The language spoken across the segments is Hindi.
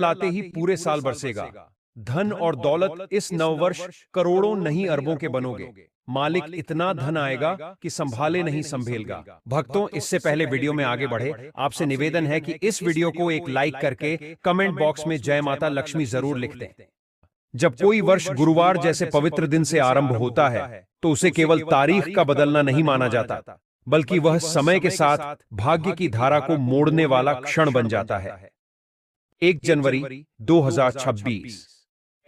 लाते ही पूरे साल बरसेगा। धन और दौलत इस नववर्ष करोड़ों नहीं अरबों के बनोगे। मालिक इतना धन आएगा कि संभाले नहीं संभेलगा। भक्तों, इससे पहले वीडियो में आगे बढ़े, आपसे निवेदन है कि इस वीडियो को एक लाइक करके कमेंट बॉक्स में जय माता लक्ष्मी जरूर लिख दें। जब कोई वर्ष गुरुवार जैसे पवित्र दिन से आरंभ होता है तो उसे केवल तारीख का बदलना नहीं माना जाता, बल्कि वह समय के साथ भाग्य की धारा को मोड़ने वाला क्षण बन जाता है। 1 जनवरी 2026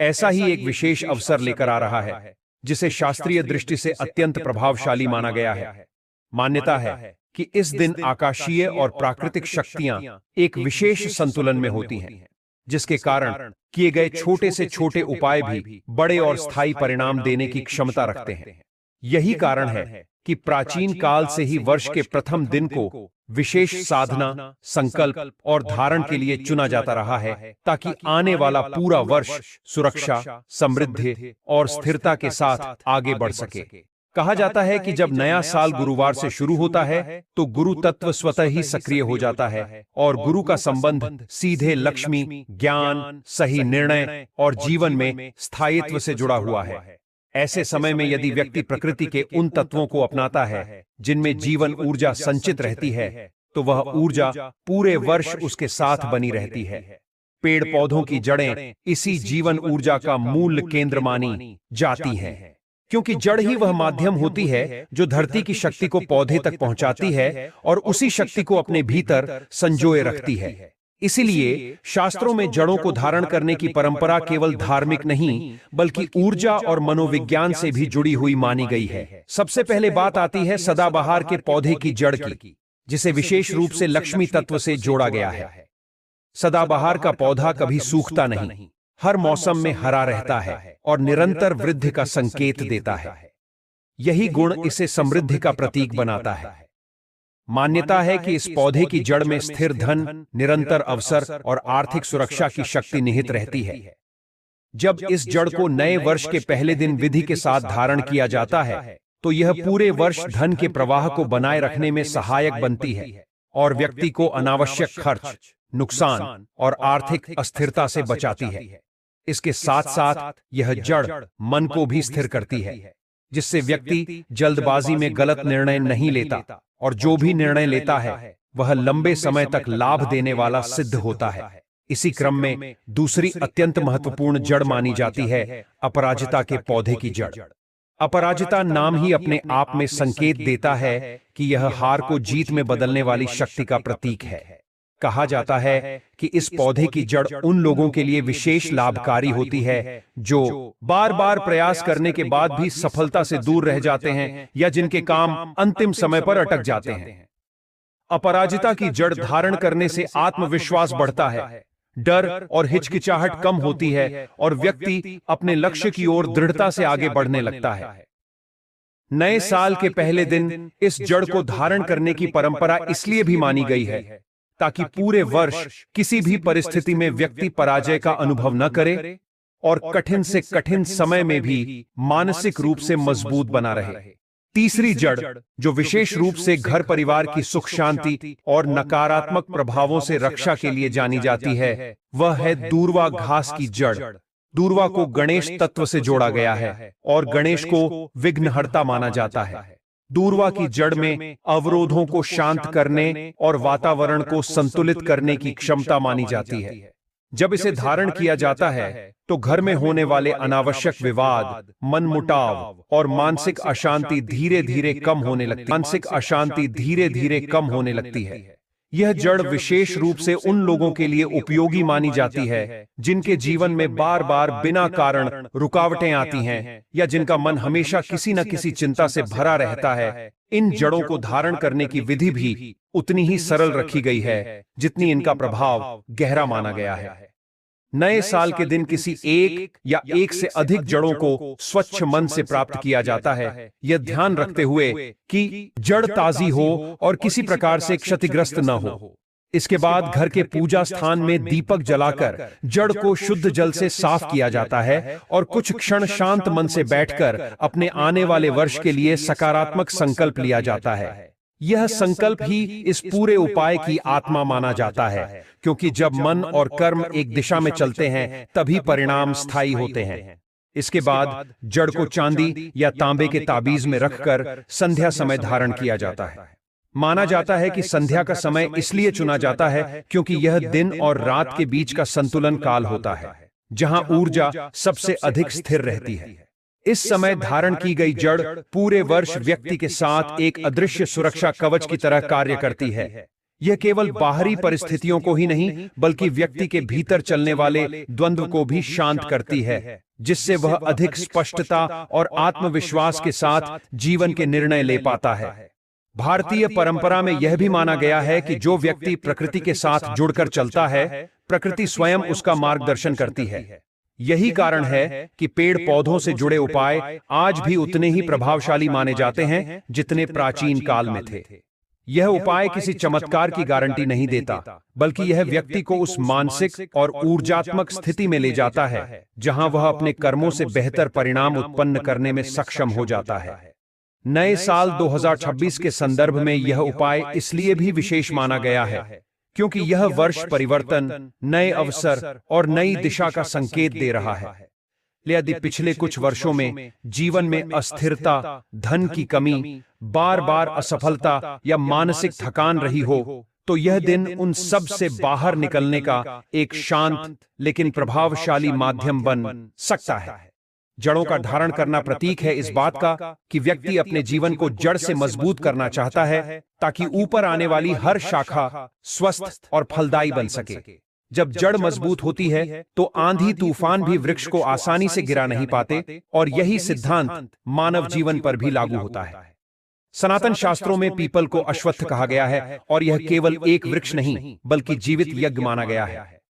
ऐसा ही एक विशेष अवसर लेकर आ रहा है, जिसे शास्त्रीय दृष्टि से अत्यंत प्रभावशाली माना गया है। मान्यता है कि इस दिन आकाशीय और प्राकृतिक शक्तियां एक विशेष संतुलन में होती हैं, जिसके कारण किए गए छोटे से छोटे उपाय भी बड़े और स्थायी परिणाम देने की क्षमता रखते हैं। यही कारण है कि प्राचीन काल से ही वर्ष के प्रथम दिन को विशेष साधना, संकल्प और धारण के लिए चुना जाता रहा है, ताकि आने वाला पूरा वर्ष सुरक्षा, समृद्धि और स्थिरता के साथ आगे बढ़ सके। कहा जाता है कि जब नया साल गुरुवार से शुरू होता है तो गुरु तत्व स्वतः ही सक्रिय हो जाता है और गुरु का संबंध सीधे लक्ष्मी, ज्ञान, सही निर्णय और जीवन में स्थायित्व से जुड़ा हुआ है। ऐसे समय में यदि व्यक्ति प्रकृति के उन तत्वों को अपनाता है जिनमें जीवन ऊर्जा संचित रहती है, तो वह ऊर्जा पूरे वर्ष उसके साथ बनी रहती है। पेड़ पौधों की जड़ें इसी जीवन ऊर्जा का मूल केंद्र मानी जाती हैं, क्योंकि जड़ ही वह माध्यम होती है जो धरती की शक्ति को पौधे तक पहुंचाती है और उसी शक्ति को अपने भीतर संजोए रखती है। इसीलिए शास्त्रों में जड़ों को धारण करने की परंपरा केवल धार्मिक नहीं, बल्कि ऊर्जा और मनोविज्ञान से भी जुड़ी हुई मानी गई है। सबसे पहले बात आती है सदाबहार के पौधे की जड़ की, जिसे विशेष रूप से लक्ष्मी तत्व से जोड़ा गया है। सदाबहार का पौधा कभी सूखता नहीं, हर मौसम में हरा रहता है और निरंतर वृद्धि का संकेत देता है। यही गुण इसे समृद्धि का प्रतीक बनाता है। मान्यता है कि इस पौधे की जड़ में स्थिर धन, निरंतर अवसर और आर्थिक सुरक्षा की शक्ति निहित रहती है। जब इस जड़ को नए वर्ष के पहले दिन विधि के साथ धारण किया जाता है तो यह पूरे वर्ष धन के प्रवाह को बनाए रखने में सहायक बनती है और व्यक्ति को अनावश्यक खर्च, नुकसान और आर्थिक अस्थिरता से बचाती है। इसके साथ साथ यह जड़ मन को भी स्थिर करती है, जिससे व्यक्ति जल्दबाजी में गलत निर्णय नहीं लेता और जो भी निर्णय लेता है वह लंबे समय तक लाभ देने वाला सिद्ध होता है। इसी क्रम में दूसरी अत्यंत महत्वपूर्ण जड़ मानी जाती है अपराजिता के पौधे की जड़। अपराजिता नाम ही अपने आप में संकेत देता है कि यह हार को जीत में बदलने वाली शक्ति का प्रतीक है। कहा जाता है कि इस पौधे की जड़ उन लोगों के लिए विशेष लाभकारी होती है जो बार बार प्रयास करने के बाद भी सफलता से दूर रह जाते हैं या जिनके काम अंतिम समय पर अटक जाते हैं। अपराजिता की जड़ धारण करने से आत्मविश्वास बढ़ता है, डर और हिचकिचाहट कम होती है और व्यक्ति अपने लक्ष्य की ओर दृढ़ता से आगे बढ़ने लगता है। नए साल के पहले दिन इस जड़ को धारण करने की परंपरा इसलिए भी मानी गई है ताकि पूरे वर्ष किसी भी परिस्थिति में व्यक्ति पराजय का अनुभव न करे और कठिन से कठिन समय में भी मानसिक रूप से मजबूत बना रहे। तीसरी जड़, जो विशेष रूप से घर परिवार की सुख शांति और नकारात्मक प्रभावों से रक्षा के लिए जानी जाती है, वह है दूर्वा घास की जड़। दूर्वा को गणेश तत्व से जोड़ा गया है और गणेश को विघ्नहर्ता माना जाता है। दूर्वा की जड़ में अवरोधों को शांत करने और वातावरण को संतुलित करने की क्षमता मानी जाती है। जब इसे धारण किया जाता है तो घर में होने वाले अनावश्यक विवाद, मनमुटाव और मानसिक अशांति धीरे धीरे कम होने लगती है। यह जड़ विशेष रूप से उन लोगों के लिए उपयोगी मानी जाती है जिनके जीवन में बार बार बिना कारण रुकावटें आती हैं या जिनका मन हमेशा किसी न किसी चिंता से भरा रहता है। इन जड़ों को धारण करने की विधि भी उतनी ही सरल रखी गई है जितनी इनका प्रभाव गहरा माना गया है। नए साल के दिन किसी एक या एक से अधिक जड़ों को स्वच्छ मन से प्राप्त किया जाता है, यह ध्यान रखते हुए कि जड़ ताजी हो और किसी प्रकार से क्षतिग्रस्त न हो। इसके बाद घर के पूजा स्थान में दीपक जलाकर जड़ को शुद्ध जल से साफ किया जाता है और कुछ क्षण शांत मन से बैठकर अपने आने वाले वर्ष के लिए सकारात्मक संकल्प लिया जाता है। यह संकल्प ही इस पूरे उपाय की आत्मा माना जाता है, क्योंकि जब मन और कर्म एक दिशा में चलते हैं तभी परिणाम स्थायी होते हैं। इसके बाद जड़ को चांदी या तांबे के ताबीज में रखकर संध्या समय धारण किया जाता है। माना जाता है कि संध्या का समय इसलिए चुना जाता है क्योंकि यह दिन और रात के बीच का संतुलन काल होता है, जहां ऊर्जा सबसे अधिक स्थिर रहती है। इस समय धारण की गई जड़ पूरे वर्ष व्यक्ति के साथ एक अदृश्य सुरक्षा कवच की तरह कार्य करती है। यह केवल बाहरी परिस्थितियों को ही नहीं, बल्कि व्यक्ति के भीतर चलने वाले द्वंद्व को भी शांत करती है, जिससे वह अधिक स्पष्टता और आत्मविश्वास के साथ जीवन के निर्णय ले पाता है। भारतीय परंपरा में यह भी माना गया है कि जो व्यक्ति प्रकृति के साथ जुड़कर चलता है, प्रकृति स्वयं उसका मार्गदर्शन करती है। यही कारण है कि पेड़ पौधों से जुड़े उपाय आज भी उतने ही प्रभावशाली माने जाते हैं जितने प्राचीन काल में थे। यह उपाय किसी चमत्कार की गारंटी नहीं देता, बल्कि यह व्यक्ति को उस मानसिक और ऊर्जात्मक स्थिति में ले जाता है जहां वह अपने कर्मों से बेहतर परिणाम उत्पन्न करने में सक्षम हो जाता है। नए साल 2026 के संदर्भ में यह उपाय इसलिए भी विशेष माना गया है क्योंकि यह वर्ष परिवर्तन, नए अवसर और नई दिशा का संकेत दे रहा है। यदि पिछले कुछ वर्षों में जीवन में अस्थिरता, धन की कमी, बार बार असफलता या मानसिक थकान रही हो, तो यह दिन उन सब से बाहर निकलने का एक शांत लेकिन प्रभावशाली माध्यम बन सकता है। जड़ों का धारण करना प्रतीक है इस बात का कि व्यक्ति अपने जीवन को जड़ से मजबूत करना चाहता है, ताकि ऊपर आने वाली हर शाखा स्वस्थ और फलदायी बन सके। जब जड़ मजबूत होती है तो आंधी तूफान भी वृक्ष को आसानी से गिरा नहीं पाते, और यही सिद्धांत मानव जीवन पर भी लागू होता है। सनातन शास्त्रों में पीपल को अश्वत्थ कहा गया है, और यह केवल एक वृक्ष नहीं बल्कि जीवित यज्ञ माना गया है।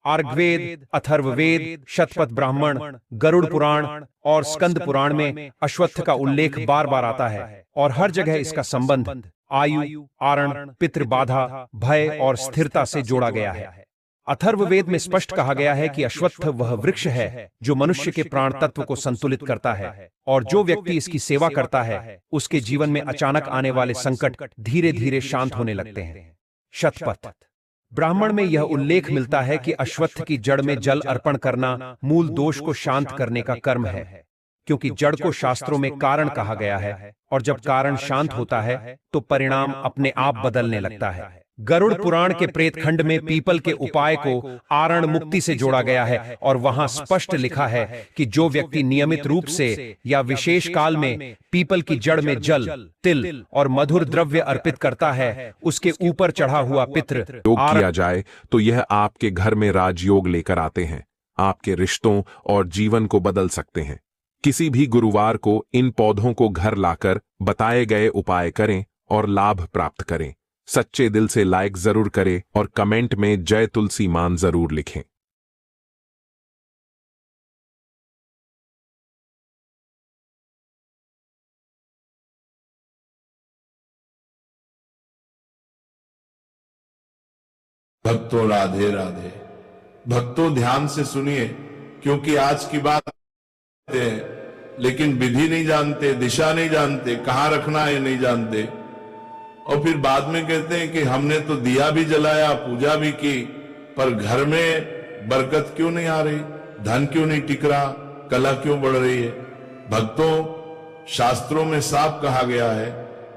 आर्गवेद, अथर्ववेद, शतपथ ब्राह्मण, गरुड़ पुराण और स्कंद पुराण में अश्वत्थ का उल्लेख बार बार आता है, और हर जगह इसका संबंध आयु, आरण, पितृबाधा, भय और स्थिरता से जोड़ा गया है। अथर्ववेद में स्पष्ट कहा गया है कि अश्वत्थ वह वृक्ष है जो मनुष्य के प्राण तत्व को संतुलित करता है, और जो व्यक्ति इसकी सेवा करता है उसके जीवन में अचानक आने वाले संकट धीरे धीरे शांत होने लगते हैं। शतपथ ब्राह्मण में यह उल्लेख मिलता है कि अश्वत्थ की जड़ में जल अर्पण करना मूल दोष को शांत करने का कर्म है, क्योंकि जड़ को शास्त्रों में कारण कहा गया है, और जब कारण शांत होता है तो परिणाम अपने आप बदलने लगता है। गरुड़ पुराण के प्रेत खंड में पीपल के उपाय को आरण मुक्ति से जोड़ा गया है, और वहां स्पष्ट लिखा है कि जो व्यक्ति नियमित रूप से या विशेष काल में पीपल की जड़ में जल, तिल और मधुर द्रव्य अर्पित करता है, उसके ऊपर चढ़ा हुआ पितृ योग किया जाए तो यह आपके घर में राजयोग लेकर आते हैं, आपके रिश्तों और जीवन को बदल सकते हैं। किसी भी गुरुवार को इन पौधों को घर लाकर बताए गए उपाय करें और लाभ प्राप्त करें। सच्चे दिल से लाइक जरूर करें और कमेंट में जय तुलसी मान जरूर लिखें। भक्तों राधे राधे। भक्तों ध्यान से सुनिए, क्योंकि आज की बात है, लेकिन विधि नहीं जानते, दिशा नहीं जानते, कहां रखना है नहीं जानते, और फिर बाद में कहते हैं कि हमने तो दिया भी जलाया, पूजा भी की, पर घर में बरकत क्यों नहीं आ रही, धन क्यों नहीं टिक रहा, कला क्यों बढ़ रही है। भक्तों, शास्त्रों में साफ कहा गया है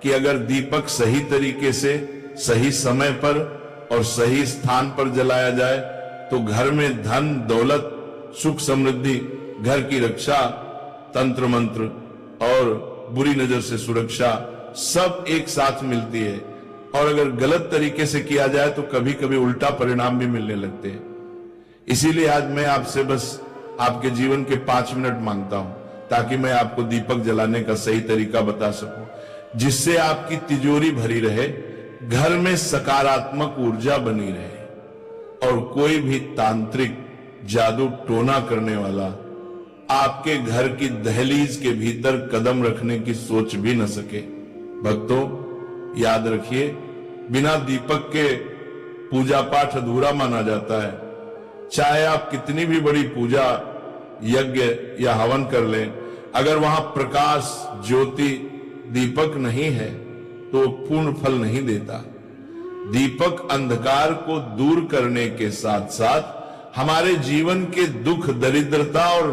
कि अगर दीपक सही तरीके से, सही समय पर और सही स्थान पर जलाया जाए तो घर में धन, दौलत, सुख, समृद्धि, घर की रक्षा, तंत्र मंत्र और बुरी नजर से सुरक्षा सब एक साथ मिलती है। और अगर गलत तरीके से किया जाए तो कभी कभी उल्टा परिणाम भी मिलने लगते हैं। इसीलिए आज मैं आपसे बस आपके जीवन के 5 मिनट मांगता हूं, ताकि मैं आपको दीपक जलाने का सही तरीका बता सकूं, जिससे आपकी तिजोरी भरी रहे, घर में सकारात्मक ऊर्जा बनी रहे, और कोई भी तांत्रिक, जादू टोना करने वाला आपके घर की दहलीज के भीतर कदम रखने की सोच भी न सके। भक्तों, याद रखिए, बिना दीपक के पूजा पाठ अधूरा माना जाता है। चाहे आप कितनी भी बड़ी पूजा, यज्ञ या हवन कर लें, अगर वहां प्रकाश, ज्योति, दीपक नहीं है तो पूर्ण फल नहीं देता। दीपक अंधकार को दूर करने के साथ साथ हमारे जीवन के दुख, दरिद्रता और